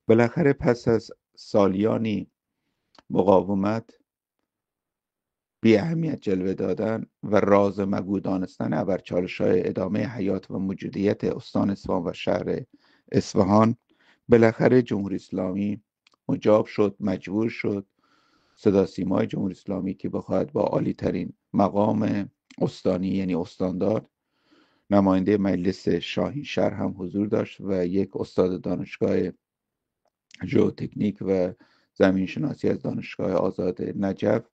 بالاخره پس از سالیانی مقاومت، بی اهمیت جلوه دادن و راز مگو دانستن ابرچالش‌های ادامه حیات و موجودیت استان اصفهان و شهر اصفهان، بالاخره جمهوری اسلامی مجاب شد، مجبور شد صدا سیمای جمهوری اسلامی که بخواهد با عالی ترین مقام استانی یعنی استاندار، نماینده مجلس شاهین شهر هم حضور داشت و یک استاد دانشگاه ژئوتکنیک و زمین شناسی از دانشگاه آزاد نجف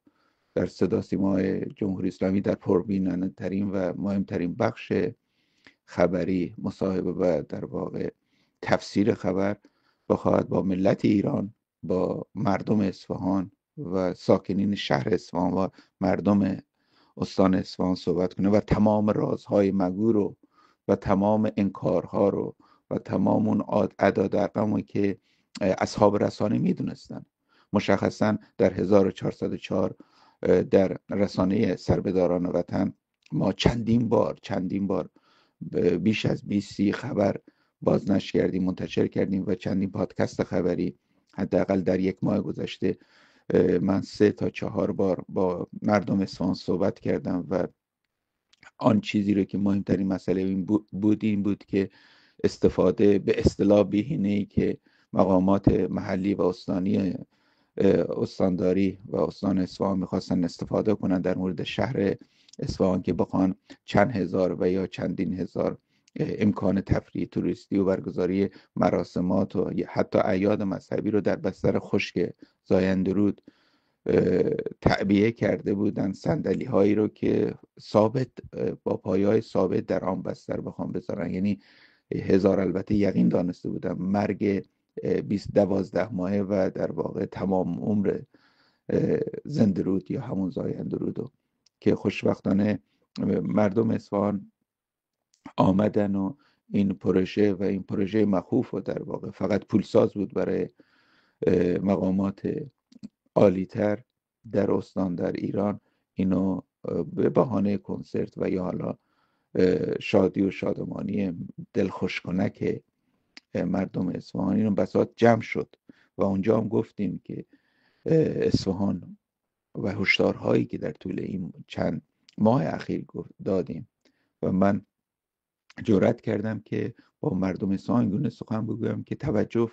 در صدا سیمای جمهوری اسلامی در پربیننده ترین و مهمترین بخش خبری مصاحبه و در واقع تفسیر خبر بخواهد با ملت ایران، با مردم اصفهان و ساکنین شهر اصفهان و مردم استان اصفهان صحبت کنه و تمام رازهای مگو رو و تمام انکارها رو و تمام اون اعداد رقمی که اصحاب رسانه میدونستن. مشخصا در 1404 در رسانه سربداران وطن ما چندین بار بیش از 20 خبر بازنشر کردیم، منتشر کردیم و چندین پادکست خبری. حداقل در یک ماه گذشته من 3 تا 4 بار با مردم اصفهان صحبت کردم و آن چیزی رو که مهمترین مسئله این بود که استفاده به اصطلاح بهینه‌ای که مقامات محلی و استانی استانداری و استان اصفهان میخواستن استفاده کنن در مورد شهر اصفهان که بخوان چند هزار و یا چندین هزار امکان تفریح توریستی و برگزاری مراسمات و حتی اعیاد مذهبی رو در بستر خشک زایندرود تعبیه کرده بودن، صندلی هایی رو که ثابت با پایه‌های ثابت در آن بستر بخوام بذارن. یعنی هزار البته یقین دانسته بودم مرگ 12 ماهه و در واقع تمام عمر زندرود یا همون زایندرود که خوشبختانه مردم اصفهان آمدن و این پروژه و این پروژه مخوف و در واقع فقط پولساز بود برای مقامات عالی‌تر در استان در ایران، اینو به بهانه کنسرت و یا حالا شادی و شادمانی دلخوش کنک مردم اصفهان اینو بساط جمع شد و اونجا هم گفتیم که اصفهان و هشدارهایی که در طول این چند ماه اخیر دادیم و من جرأت کردم که با مردم اصفهان اینگونه سخن بگویم که توجه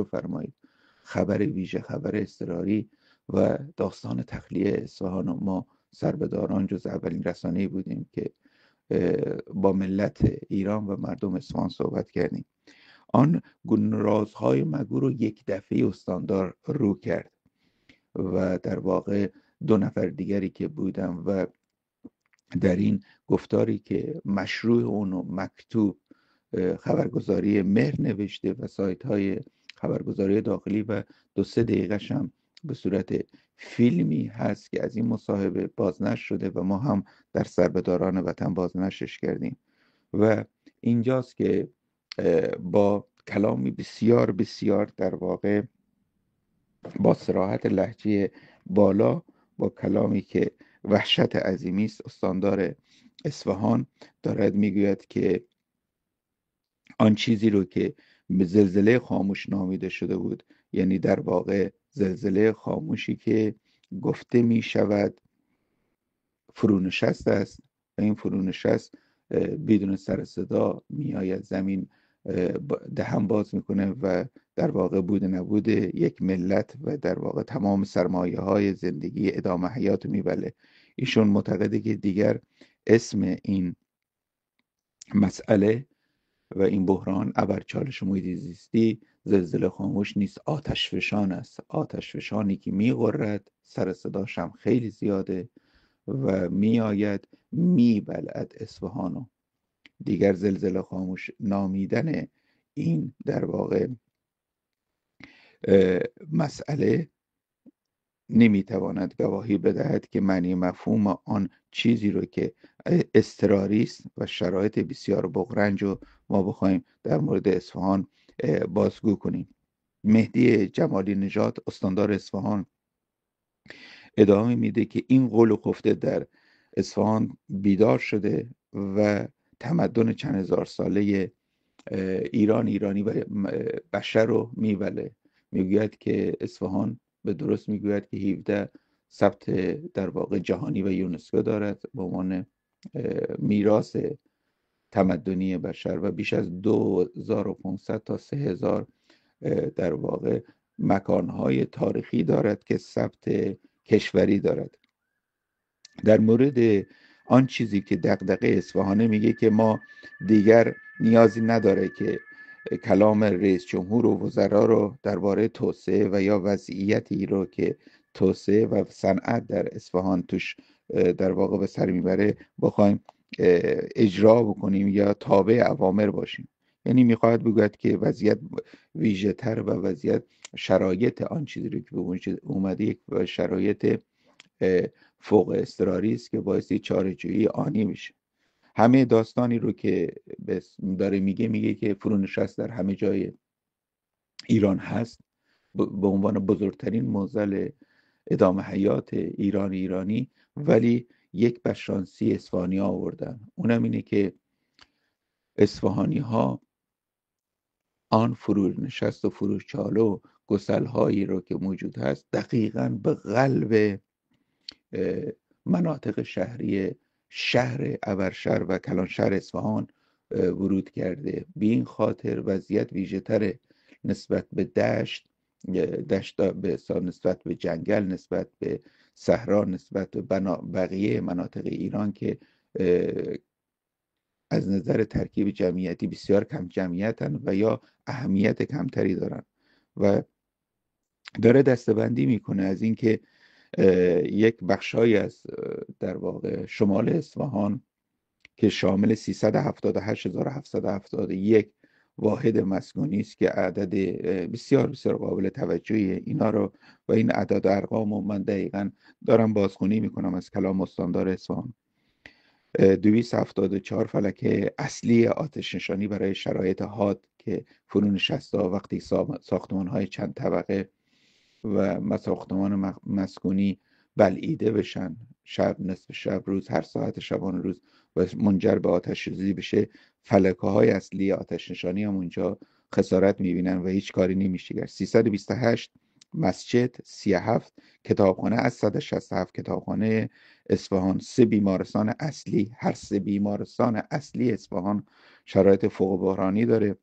فرمایید خبر ویژه، خبر اضطراری و داستان تخلیه اصفهان و ما سربداران جز اولین رسانه‌ای بودیم که با ملت ایران و مردم اصفهان صحبت کردیم. آن رازهای مگو رو یک دفعه استاندار رو کرد و در واقع 2 نفر دیگری که بودم و در این گفتاری که مشروع اونو مکتوب خبرگزاری مهر نوشته و سایت های خبرگزاری داخلی و 2-3 دقیقش هم به صورت فیلمی هست که از این مصاحبه بازنشر شده و ما هم در سربداران وطن بازنشرش کردیم و اینجاست که با کلامی بسیار بسیار در واقع با صراحت لهجه بالا، با کلامی که وحشت عظیمی است، استاندار اصفهان دارد میگوید که آن چیزی رو که به زلزله خاموش نامیده شده بود، یعنی در واقع زلزله خاموشی که گفته می شود فرونشست است و این فرونشست بدون سر صدا می آید زمین دهن باز میکنه و در واقع بود نبود یک ملت و در واقع تمام سرمایه های زندگی ادامه حیات میبله. ایشون معتقده که دیگر اسم این مسئله و این بحران ابرچالش محیط زیستی زلزله خاموش نیست، آتشفشان است، آتشفشانی که میغرد، سر صداش هم خیلی زیاده و میآید میبلعد اصفهانو. دیگر زلزله خاموش نامیدن این در واقع مسئله نمیتواند گواهی بدهد که معنی مفهوم آن چیزی رو که اضطراری است و شرایط بسیار بغرنج رو ما بخوایم در مورد اصفهان بازگو کنیم. مهدی جمالی نژاد استاندار اصفهان ادامه میده که این قول و خفته در اصفهان بیدار شده و تمدن چند هزار ساله ایرانی و بشر رو میوله. میگوید که اصفهان به درست میگوید که 17 ثبت در واقع جهانی و یونسکو دارد به عنوان میراث تمدنی بشر و بیش از 2500 تا 3000 در واقع مکانهای تاریخی دارد که ثبت کشوری دارد. در مورد آن چیزی که دغدغه اصفهانه میگه که ما دیگر نیازی نداره که کلام رئیس جمهور و وزرا رو درباره توسعه و یا وضعیتی رو که توسعه و صنعت در اصفهان توش در واقع به سر میبره بخوایم اجرا بکنیم یا تابع اوامر باشیم. یعنی میخواهد بگوید که وضعیت ویژه تر و وضعیت شرایط آن چیزی رو که به وجود اومده یک شرایط فوق اضطراری است که باعث چاره‌جویی آنی میشه. همه داستانی رو که داره میگه که فرونشست در همه جای ایران هست به عنوان بزرگترین معضل ادامه حیات ایرانی، ولی یک بشانسی اصفهانی آوردن. اونم اینه که اصفهانی ها آن فرونشست و فروچاله و گسل‌هایی رو که موجود هست دقیقاً به قلب مناطق شهری شهر ابرشهر و کلانشهر اصفهان ورود کرده. به این خاطر وضعیت ویژه‌تر نسبت به دشت نسبت به جنگل، نسبت به صحرا، نسبت به بقیه مناطق ایران که از نظر ترکیب جمعیتی بسیار کم جمعیتن و یا اهمیت کمتری دارن و داره دسته‌بندی میکنه از اینکه یک بخشایی از در واقع شمال اصفهان که شامل 378771 واحد مسکونی است که عدد بسیار بسیار قابل توجهی اینا رو و این اعداد و ارقام رو من دقیقاً دارم بازخوانی میکنم از کلام استاندار اصفهان. 274 فلکه اصلی آتش نشانی برای شرایط حاد که فرونشسته وقتی ساختمان‌های چند طبقه و ساختمان مسکونی بلعیده بشن شب، نصف شب، روز، هر ساعت شبانه روز و منجر به آتش سوزی بشه، فلکه های اصلی آتش نشانی هم اونجا خسارت میبینن و هیچ کاری نمیشه کرد. 328 مسجد، 37 کتابخانه از 167 کتابخانه اصفهان، 3 بیمارستان اصلی، هر 3 بیمارستان اصلی اصفهان شرایط فوق بحرانی داره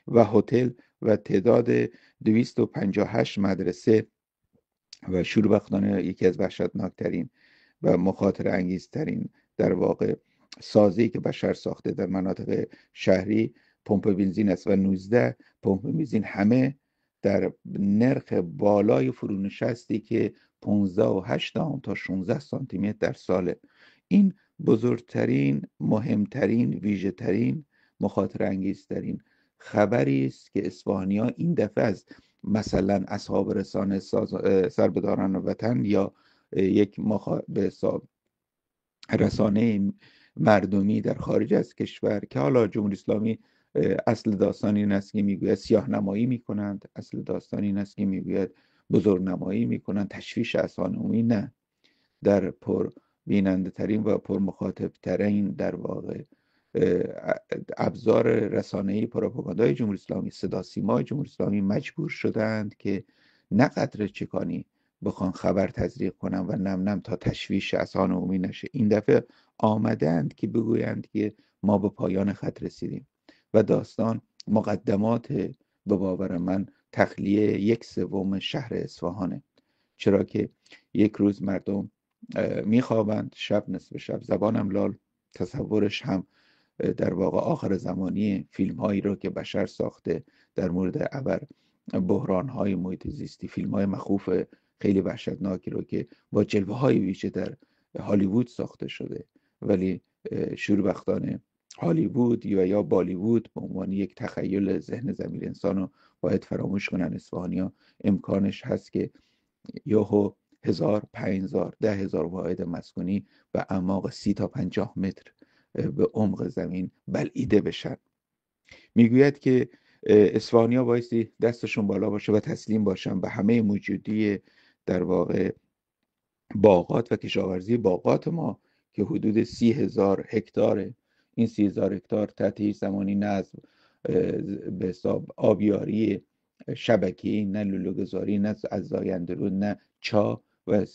و هتل و تعداد 258 مدرسه و شوربختانه یکی از وحشتناکترین و مخاطره انگیزترین در واقع سازی که بشر ساخته در مناطق شهری پمپ بنزین است و 19 پمپ بنزین، همه در نرخ بالای فرونشستی که 15.8 تا 16 سانتی متر در ساله. این بزرگترین، مهمترین، ویژه‌ترین، مخاطره انگیزترین خبری است که اصفهانی‌ها این دفعه از مثلا اصحاب رسانه، سربداران وطن یا یک به حساب رسانه مردمی در خارج از کشور که حالا جمهوری اسلامی اصل داستان این است که میگوید سیاه نمایی میکنند، اصل داستان این است که میگوید بزرگ نمایی میکنند، تشویش اذهان عمومی، نه، در پر بیننده ترین و پر مخاطب ترین در واقع ابزار رسانه‌ای پروپاگاندای جمهوری اسلامی، صدا سیمای جمهوری اسلامی مجبور شدند که نه قدر چکانی بخوان خبر تزریق کنن و نم نم تا تشویش اذهان عمومی نشه. این دفعه آمدند که بگویند که ما به پایان خط رسیدیم و داستان مقدمات به باور من تخلیه 1/3 شهر اصفهانه، چرا که یک روز مردم میخوابند، شب، نصف شب، زبانم لال، تصورش هم در واقع آخر زمانی فیلم هایی رو که بشر ساخته در مورد بحران های محیط زیستی، فیلم های مخوف خیلی وحشتناکی رو که با جلوه های ویژه در هالیوود ساخته شده، ولی شوربختانه هالیوود یا بالیوود به عنوان یک تخیل ذهن ضمیر انسان رو باید فراموش کنن. اصفهانی‌ها امکانش هست که یهو 1000 5000 10,000 واحد مسکونی و اعماق 30 تا 50 متر به عمق زمین بلعیده بشن. میگوید که اصفهانی‌ها بایستی دستشون بالا باشه و تسلیم باشن به همه موجودی در واقع باغات و کشاورزی باغات ما که حدود 30,000 هکتاره. این 30,000 هکتار تحت هیچ زمانی نه از به حساب آبیاری شبکه‌ای، نه لوله‌گذاری، نه از زاینده‌رود، نه چا و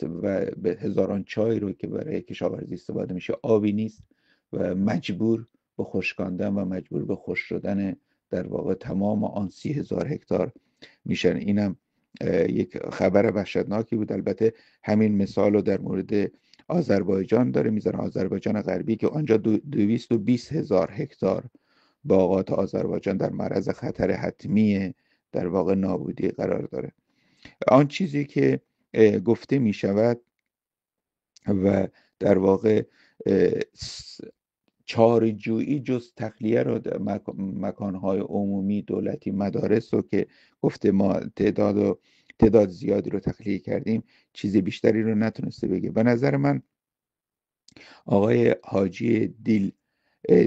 به هزاران چای رو که برای کشاورزی استفاده میشه آبی نیست و مجبور به خشکاندن و مجبور به خشک شدن در واقع تمام آن 30,000 هکتار میشن. اینم یک خبر وحشتناکی بود. البته همین مثال رو در مورد آذربایجان داره میزنه، آذربایجان غربی که آنجا 220,000 هکتار باغات آذربایجان در معرض خطر حتمی در واقع نابودی قرار داره. آن چیزی که گفته می شود و در واقع چاره‌جویی جز تخلیه رو در مکانهای عمومی دولتی مدارس رو که گفته ما تعداد زیادی رو تخلیه کردیم، چیز بیشتری رو نتونسته بگه. به نظر من آقای حاجی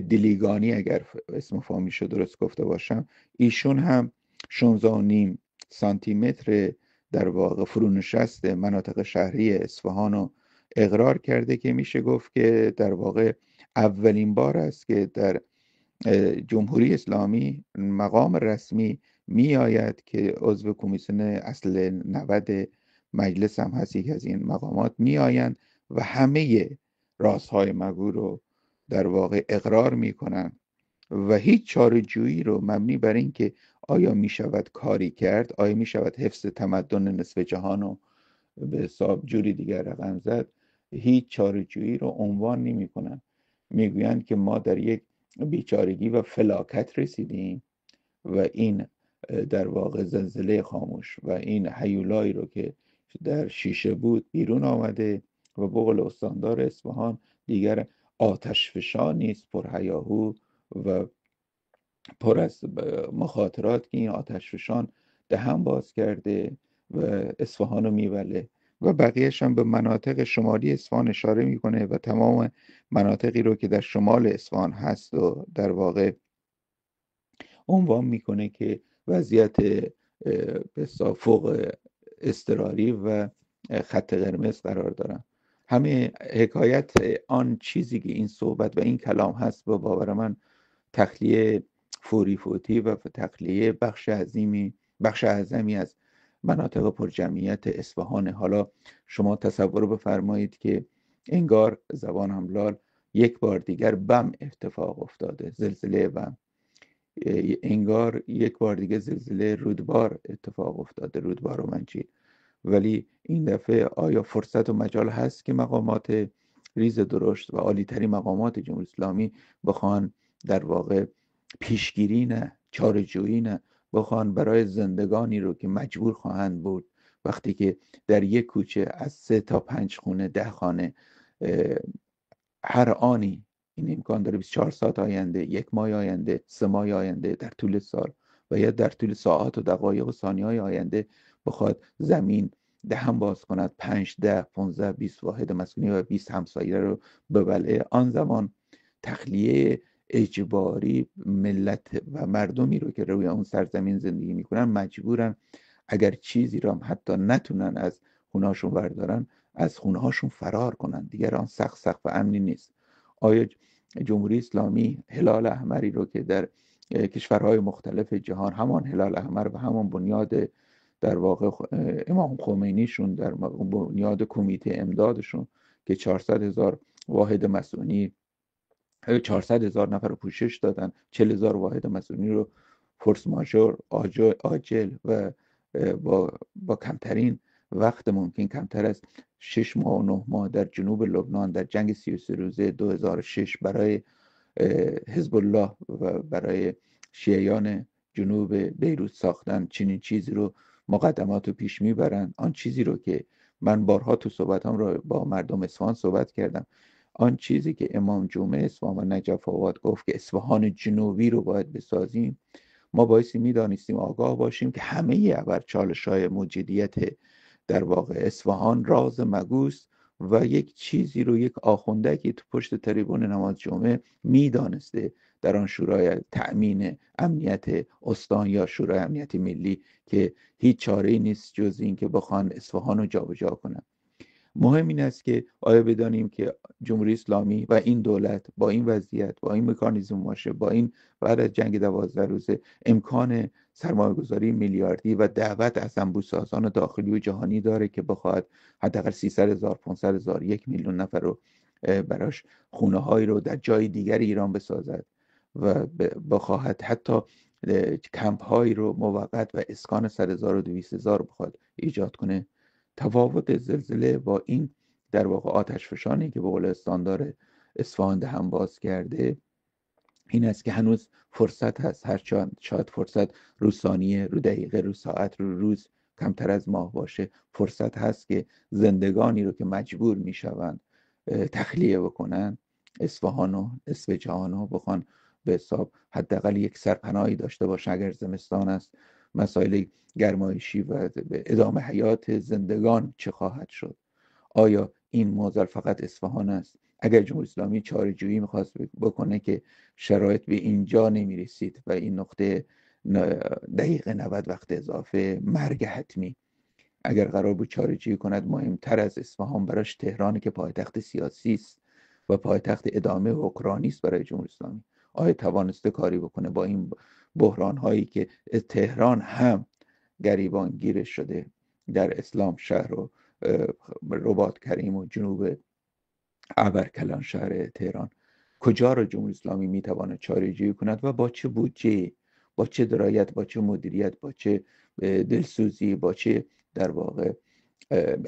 دیلیگانی، اگر اسم فامیلشو درست گفته باشم، ایشون هم 16.5 سانتی متر در واقع فرونشست مناطق شهری اصفهان رو اقرار کرده که میشه گفت که در واقع اولین بار است که در جمهوری اسلامی مقام رسمی می آید که عضو کمیسیون اصل 90 مجلس هم هست، یک از این مقامات می آیند و همه رازهای مگو رو در واقع اقرار می کنن و هیچ چاره‌جویی رو مبنی بر این که آیا می شود کاری کرد، آیا می شود حفظ تمدن نصف جهان رو به حساب جوری دیگر رقم زد، هیچ چاره‌جویی رو عنوان نمی کنن. میگویند که ما در یک بیچارگی و فلاکت رسیدیم و این در واقع زلزله خاموش و این هیولایی رو که در شیشه بود بیرون آمده و به قول استاندار اصفهان دیگر آتشفشان نیست پرهیاهو و پر از مخاطرات که این آتشفشان دهن باز کرده و اصفهان رو میوله و بقیهش هم به مناطق شمالی اصفهان اشاره میکنه و تمام مناطقی رو که در شمال اصفهان هست و در واقع عنوان میکنه که وضعیت فوق اضطراری و خط قرمز قرار دارن. همه حکایت آن چیزی که این صحبت و این کلام هست با باور من تخلیه فوری فوتی و تخلیه بخش اعظمی از مناطق پرجمعیت اصفهان. حالا شما تصور بفرمایید که انگار زبان لال یک بار دیگر بم اتفاق افتاده، زلزله بم، انگار یک بار دیگه زلزله رودبار اتفاق افتاده، رودبار و منجیل. ولی این دفعه آیا فرصت و مجال هست که مقامات ریز درشت و عالی‌ترین مقامات جمهوری اسلامی بخوان در واقع پیشگیری نه چاره‌جویی نه بخوان برای زندگانی رو که مجبور خواهند بود وقتی که در یک کوچه از 3 تا 5 خونه 10 خانه هر آنی این امکان داره 24 ساعت آینده، 1 ماه آینده، 3 ماه آینده، در طول سال و یا در طول ساعات و دقایق و ثانیه‌های آینده بخواد زمین دهن باز کند 5 10 15 20 واحد مسکونی و 20 همسایه رو ببلعه، آن زمان تخلیه اجباری ملت و مردمی رو که روی اون سرزمین زندگی میکنن مجبورن اگر چیزی رو هم حتی نتونن از خونهاشون بردارن از خونهاشون فرار کنن. دیگر آن سقف امنی نیست. آیا جمهوری اسلامی هلال احمری رو که در کشورهای مختلف جهان همان هلال احمر و همان بنیاد در واقع امام خمینیشون در بنیاد کمیته امدادشون که 400,000 واحد مسئونی 400,000 نفر رو پوشش دادن، 40,000 واحد مسئونی رو فورس ماژور عاجل و با کمترین وقت ممکن، کمتر از 6 ماه و 9 ماه در جنوب لبنان در جنگ 33 روزه 2006 برای حزب الله و برای شیعیان جنوب بیروت ساختن، چنین چیزی رو مقدمات رو پیش میبرن. آن چیزی رو که من بارها تو صحبتام رو با مردم اصفهان صحبت کردم، آن چیزی که امام جمعه اصفهان و نجف آباد گفت که اصفهان جنوبی رو باید بسازیم، ما بایستی میدانستیم آگاه باشیم که همه ابرچالش‌های موجودیت در واقع اصفهان راز مگوست و یک چیزی رو یک آخونده که تو پشت تریبون نماز جمعه میدانسته در آن شورای تأمین امنیت استان یا شورای امنیت ملی که هیچ چاره‌ای نیست جز این که بخوان اصفهان رو جابجا کنن. مهم این است که آیا بدانیم که جمهوری اسلامی و این دولت با این وضعیت، با این مکانیزم باشه، با این بعد از جنگ 12 روزه امکان سرمایه‌گذاری میلیاردی و دعوت از انبوه‌سازان داخلی و جهانی داره که بخواد حداقل 300,000 500,000 1,000,000 نفر رو براش خونه هایی رو در جای دیگر ایران بسازد و بخواهد حتی کمپ هایی رو موقت و اسکان 100,000 و 200,000 بخواد ایجاد کنه. تفاوت زلزله با این در واقع آتش فشانی که به قول استاندار اصفهان دهن باز کرده این است که هنوز فرصت هست، هرچند شاید فرصت رو ثانیه، رو دقیقه، رو ساعت، رو روز کمتر از ماه باشه، فرصت هست که زندگانی رو که مجبور میشوند تخلیه بکنن، اصفهان و اصفهان رو بخوان به حساب حداقل یک سرپناهی داشته باشن اگر زمستان است. مسائل گرمایشی و ادامه حیات زندگان چه خواهد شد؟ آیا این معضل فقط اصفهان است؟ اگر جمهوری اسلامی چاره‌جویی میخواست بکنه که شرایط به اینجا نمیرسید و این نقطه دقیقه 90 وقت اضافه مرگ حتمی، اگر قرار بود چاره‌جویی کند مهمتر از اصفهان براش تهران که پایتخت سیاسی است و پایتخت ادامه حکمرانی است برای جمهوری اسلامی، آیا توانسته کاری بکنه با این بحران هایی که تهران هم گریبان گیرش شده در اسلام شهر و رباط کریم و جنوب ابرکلان شهر تهران، کجا را جمهوری اسلامی میتواند چاره‌جویی کند و با چه بودجه، با چه درایت، با چه مدیریت، با چه دلسوزی، با چه در واقع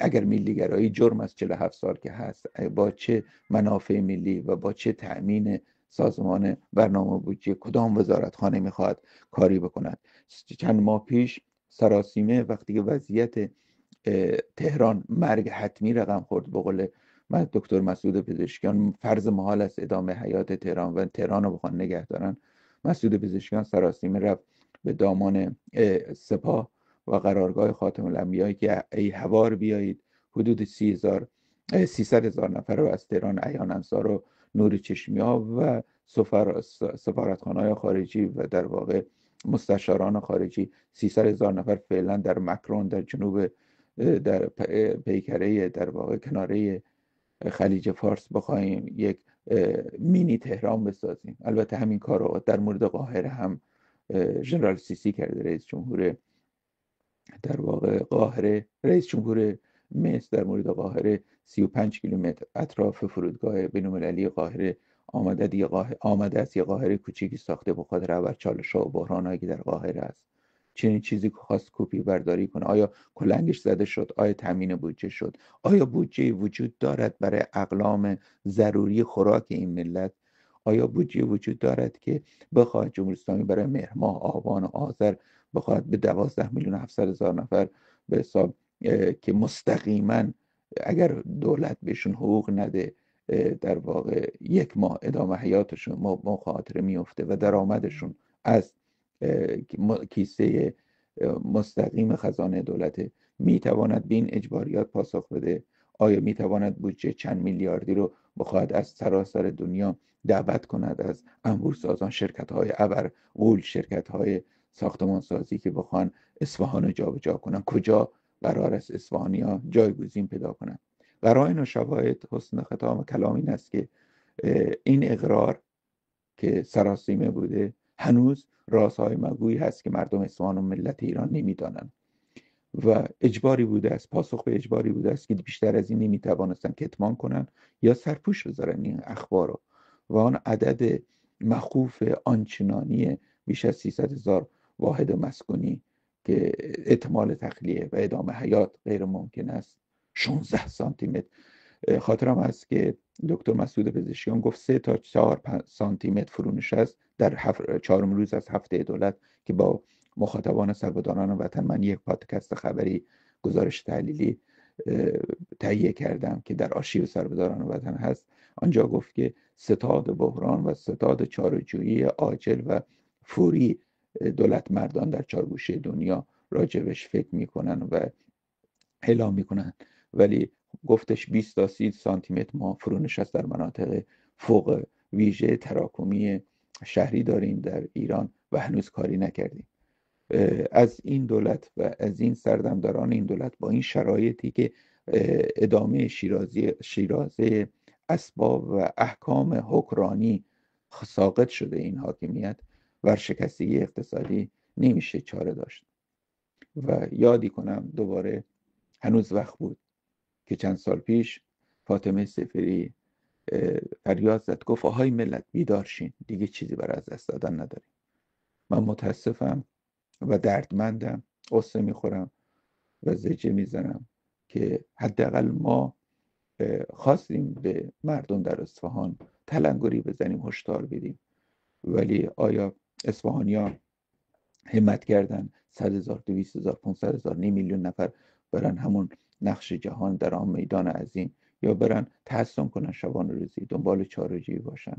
اگر ملیگرایی جرم از 47 سال که هست، با چه منافع ملی و با چه تأمین سازمان برنامه بودجه کدام وزارتخانه میخواد کاری بکند. چند ماه پیش سراسیمه وقتی که وضعیت تهران مرگ حتمی رقم خورد، به قول دکتر مسعود پزشکیان فرض محال است ادامه حیات تهران و تهران رو بخوان نگه دارن، مسعود پزشکیان سراسیمه رفت به دامان سپاه و قرارگاه خاتم الانبیاء که ای هوار بیایید حدود 300,000 نفر رو از تهران، عیان انصار و نور چشمیا و سفارتخانه‌های خارجی و در واقع مستشاران خارجی، 300,000 نفر فعلا در مکرون در جنوب در پیکره در واقع کناره خلیج فارس بخوایم یک مینی تهران بسازیم. البته همین کار رو در مورد قاهره هم ژنرال سیسی کرده، رئیس جمهور در واقع قاهره، رئیس جمهور مصر در مورد قاهره 35 کیلومتر اطراف فرودگاه بین‌المللی قاهره آمده است یه قاهره کوچیکی ساخته به خاطر اول چالش‌ها و بحران‌هایی که در قاهره است. چنین چیزی که خواست کپی برداری کنه، آیا کلنگش زده شد؟ آیا تامین بودجه شد؟ آیا بودجه وجود دارد برای اقلام ضروری خوراک این ملت؟ آیا بودجه وجود دارد که بخواهد جمهوری اسلامی برای مهر ماه، آبان و آذر بخواهد به 12,700,000 نفر به حساب که مستقیما اگر دولت بهشون حقوق نده در واقع یک ماه ادامه حیاتشون مخاطره میفته و درآمدشون از کیسه مستقیم خزانه دولت، میتواند به این اجباریات پاسخ بده؟ آیا میتواند بودجه چند میلیاردی رو بخواهد از سراسر دنیا دعوت کند از انبوه سازان، شرکت های ابرقول، شرکت های ساختمان سازی که بخوان اصفهان رو جابجا کنن؟ کجا قرار است اصفهانی‌ها جایگزین پیدا کنند؟ قرائن و شواهد حسن ختام کلام این است که این اقرار که سراسیمه بوده هنوز رازهای مگویی هست که مردم اصفهان و ملت ایران نمیدانند و اجباری بوده است، پاسخ به اجباری بوده است که بیشتر از این نمیتوانستن کتمان کنن یا سرپوش بذارن این اخبار رو و آن عدد مخوف آنچنانی بیش از 300,000 واحد مسکونی که احتمال تخلیه و ادامه حیات غیر ممکن است 16 سانتی متر. خاطرم هست که دکتر مسعود پزشکیان گفت 3 تا 4 سانتی متر فرونشست در 4 روز از هفته دولت که با مخاطبان سربداران وطن من یک پادکست خبری گزارش تحلیلی تهیه کردم که در آرشیو سربداران وطن هست. آنجا گفت که ستاد بحران و ستاد چاره‌جویی عاجل و فوری دولت مردان در 4 گوشه دنیا راجبش فکر میکنن و اعلام میکنن، ولی گفتش 20 تا 30 سانتی متر ما فرونشست در مناطق فوق ویژه تراکمی شهری داریم در ایران و هنوز کاری نکردیم. از این دولت و از این سردمداران این دولت با این شرایطی که ادامه شیرازه اسباب و احکام حکرانی ساقط شده این حاکمیت، ورشکستگی اقتصادی نمیشه چاره داشت. و یادی کنم دوباره، هنوز وقت بود که چند سال پیش فاطمه سفری فریاد زد، گفت آهای ملت بیدار شین، دیگه چیزی برای از دست دادن نداریم. من متاسفم و دردمندم، قصه میخورم و زجه میزنم که حداقل ما خواستیم به مردم در اصفهان تلنگری بزنیم، هشدار بدیم، ولی آیا اصفهانی‌ها همت کردن 100,000 200,000 500,000 نیم میلیون نفر برن همون نقش جهان در آن میدان عظیم، یا برن تحسن کنن شبان روزی دنبال چاره‌جویی باشن؟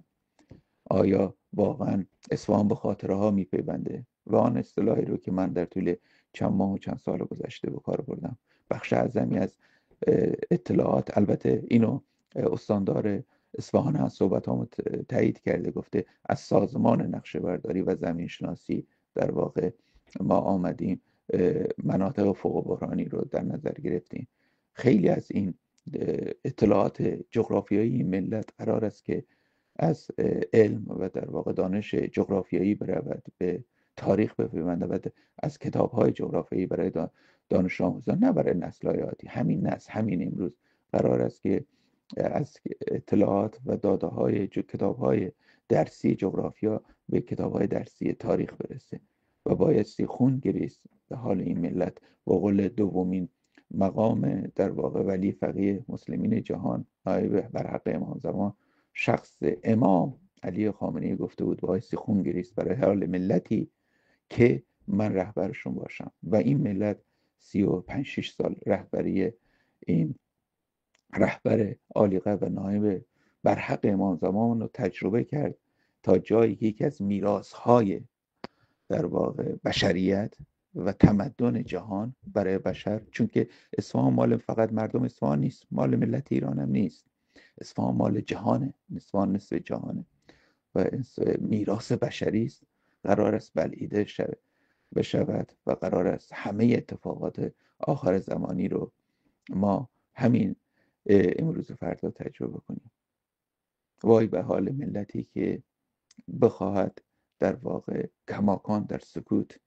آیا واقعا اصفهان به خاطره ها میپیونده؟ و آن اصطلاحی رو که من در طول چند ماه و چند سال گذشته به کار بردم، بخش اعظمی از اطلاعات، البته اینو استاندار اصفهان هم صحبتامو تایید کرده، گفته از سازمان نقشه برداری و زمین شناسی در واقع ما آمدیم مناطق فوق بحرانی رو در نظر گرفتیم. خیلی از این اطلاعات جغرافیایی ملت قرار است که از علم و در واقع دانش جغرافیایی برود به تاریخ بپیونده و از کتاب‌های جغرافیایی برای دانش آموزان، نه برای نسل‌های آتی. همین نسل، همین امروز قرار است که از اطلاعات و داده‌های کتاب‌های درسی جغرافیا به کتاب‌های درسی تاریخ برسه و بایستی خون گریست به حال این ملت. با قول دومین مقام در واقع ولی فقیه مسلمین جهان، نایب برحق امام زمان، شخص امام علی خامنه‌ای گفته بود بایستی خون گریست برای حال ملتی که من رهبرشون باشم. و این ملت 35-6 سال رهبری این رهبر عالیقدر و نایب برحق امام زمان رو تجربه کرد تا جایی که یکی از میراث‌های در واقع بشریت و تمدن جهان برای بشر، چون که اصفهان مال فقط مردم اصفهان نیست، مال ملت ایران هم نیست، اصفهان مال جهانه، اصفهان نصف جهانه و میراث بشری است، قرار است بلعیده بشود و قرار است همه اتفاقات آخر زمانی رو ما همین امروز و فردا تجربه کنیم. وای به حال ملتی که بخواهد در واقع کماکان در سکوت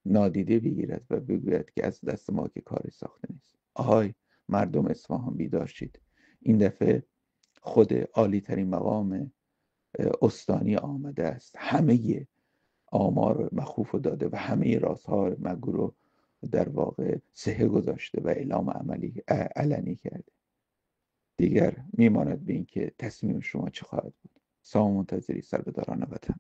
نادیده بگیرد و بگوید که از دست ما که کاری ساخته نیست. آهای مردم اصفهان بیدار شید، این دفعه خود عالی ترین مقام استانی آمده است، همه آمار مخوف رو داده و همه رازها مگو رو در واقع صحه گذاشته و اعلام علنی کرده. دیگر میماند به این که تصمیم شما چه خواهد بود. سلام منتظری سربداران وطن.